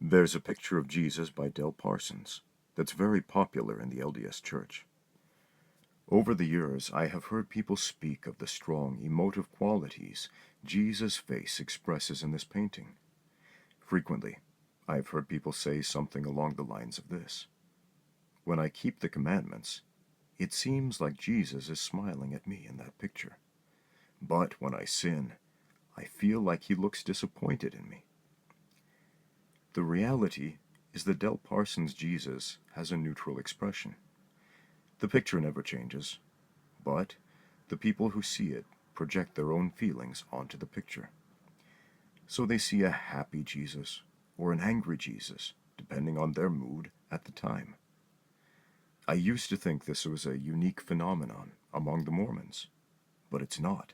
There's a picture of Jesus by Del Parsons that's very popular in the LDS Church. Over the years, I have heard people speak of the strong emotive qualities Jesus' face expresses in this painting. Frequently, I have heard people say something along the lines of this: "When I keep the commandments, it seems like Jesus is smiling at me in that picture. But when I sin, I feel like he looks disappointed in me." The reality is that Del Parsons' Jesus has a neutral expression. The picture never changes, but the people who see it project their own feelings onto the picture. So they see a happy Jesus or an angry Jesus, depending on their mood at the time. I used to think this was a unique phenomenon among the Mormons, but it's not.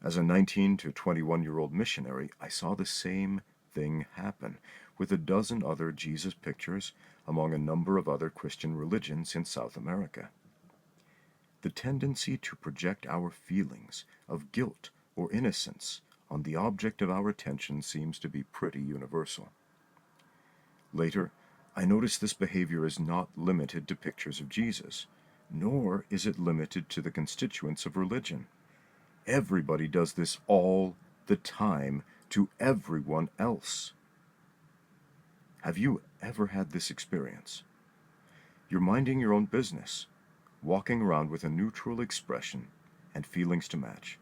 As a 19 to 21-year-old missionary, I saw the same thing happen with a dozen other Jesus pictures among a number of other Christian religions in South America. The tendency to project our feelings of guilt or innocence on the object of our attention seems to be pretty universal. Later, I noticed this behavior is not limited to pictures of Jesus, nor is it limited to the constituents of religion. Everybody does this all the time to everyone else. Have you ever had this experience? You're minding your own business, walking around with a neutral expression and feelings to match,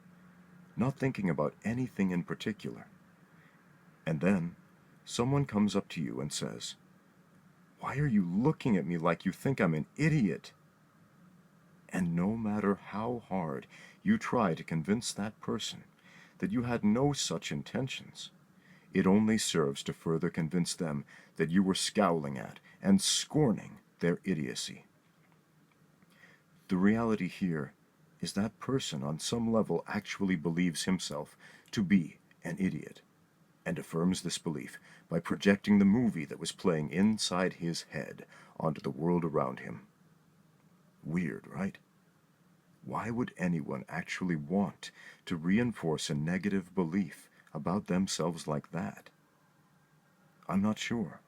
not thinking about anything in particular. And then someone comes up to you and says, "Why are you looking at me like you think I'm an idiot?" And no matter how hard you try to convince that person that you had no such intentions, it only serves to further convince them that you were scowling at and scorning their idiocy. The reality here is that person on some level actually believes himself to be an idiot, and affirms this belief by projecting the movie that was playing inside his head onto the world around him. Weird, right? Why would anyone actually want to reinforce a negative belief about themselves like that? I'm not sure,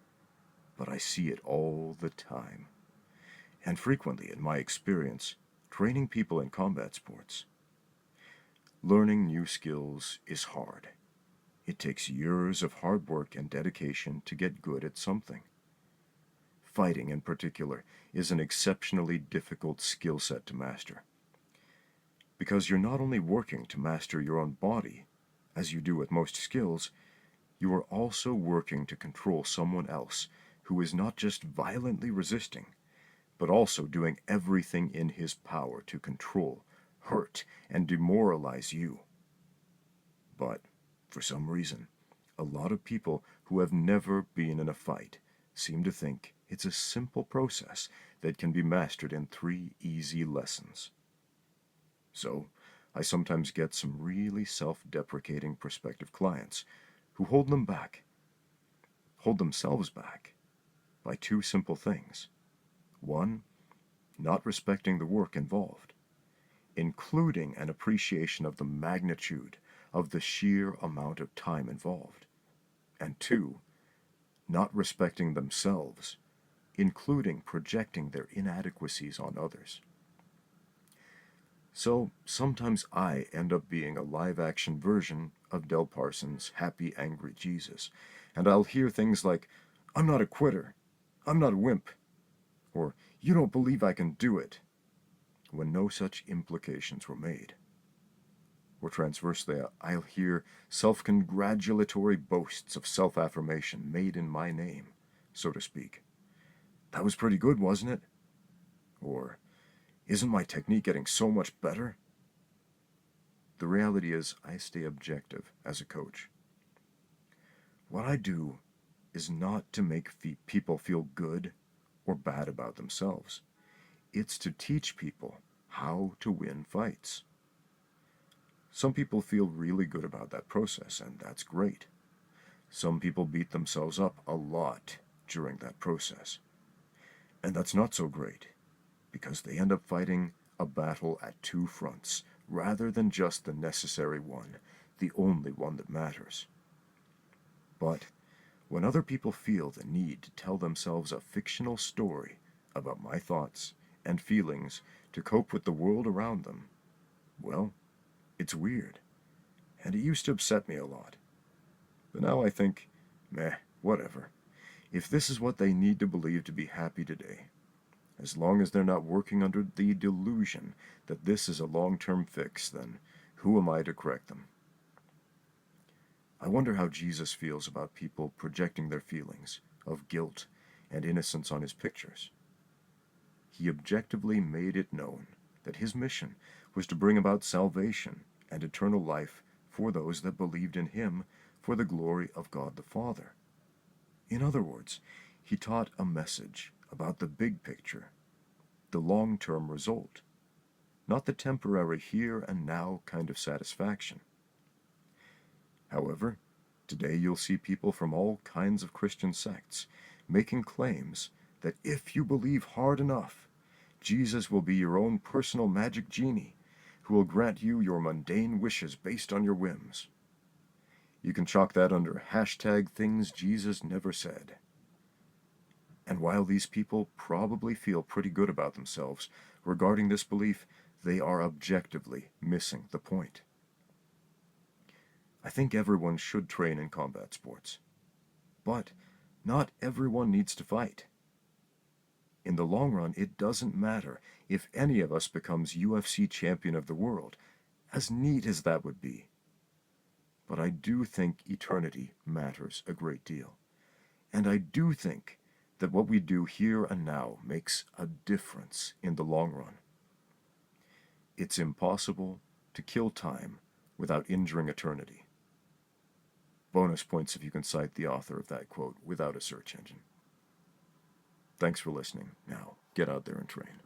but I see it all the time, and frequently in my experience training people in combat sports. Learning new skills is hard. It takes years of hard work and dedication to get good at something. Fighting, in particular, is an exceptionally difficult skill set to master, because you're not only working to master your own body, as you do with most skills, you are also working to control someone else who is not just violently resisting, but also doing everything in his power to control, hurt, and demoralize you. But, for some reason, a lot of people who have never been in a fight seem to think it's a simple process that can be mastered in 3 easy lessons. So, I sometimes get some really self-deprecating prospective clients who hold themselves back, by 2 simple things. 1, not respecting the work involved, including an appreciation of the magnitude of the sheer amount of time involved. And 2, not respecting themselves, including projecting their inadequacies on others. So sometimes I end up being a live-action version of Del Parsons' happy, angry Jesus, and I'll hear things like, "I'm not a quitter," "I'm not a wimp," or "You don't believe I can do it," when no such implications were made. Or transversely, I'll hear self-congratulatory boasts of self-affirmation made in my name, so to speak. "That was pretty good, wasn't it?" Or, "Isn't my technique getting so much better?" The reality is, I stay objective as a coach. What I do is not to make people feel good or bad about themselves. It's to teach people how to win fights. Some people feel really good about that process, and that's great. Some people beat themselves up a lot during that process. And that's not so great, because they end up fighting a battle at 2 fronts, rather than just the necessary one, the only one that matters. But When other people feel the need to tell themselves a fictional story about my thoughts and feelings to cope with the world around them, well, it's weird, and it used to upset me a lot. But now I think, meh, whatever. If this is what they need to believe to be happy today, as long as they're not working under the delusion that this is a long-term fix, then who am I to correct them? I wonder how Jesus feels about people projecting their feelings of guilt and innocence on his pictures. He objectively made it known that his mission was to bring about salvation and eternal life for those that believed in him for the glory of God the Father. In other words, he taught a message about the big picture, the long-term result, not the temporary here and now kind of satisfaction. However, today you'll see people from all kinds of Christian sects making claims that if you believe hard enough, Jesus will be your own personal magic genie who will grant you your mundane wishes based on your whims. You can chalk that under hashtag things Jesus never said. And while these people probably feel pretty good about themselves regarding this belief, they are objectively missing the point. I think everyone should train in combat sports, but not everyone needs to fight. In the long run, it doesn't matter if any of us becomes UFC champion of the world, as neat as that would be. But I do think eternity matters a great deal. And I do think that what we do here and now makes a difference in the long run. It's impossible to kill time without injuring eternity. Bonus points if you can cite the author of that quote without a search engine. Thanks for listening. Now, get out there and train.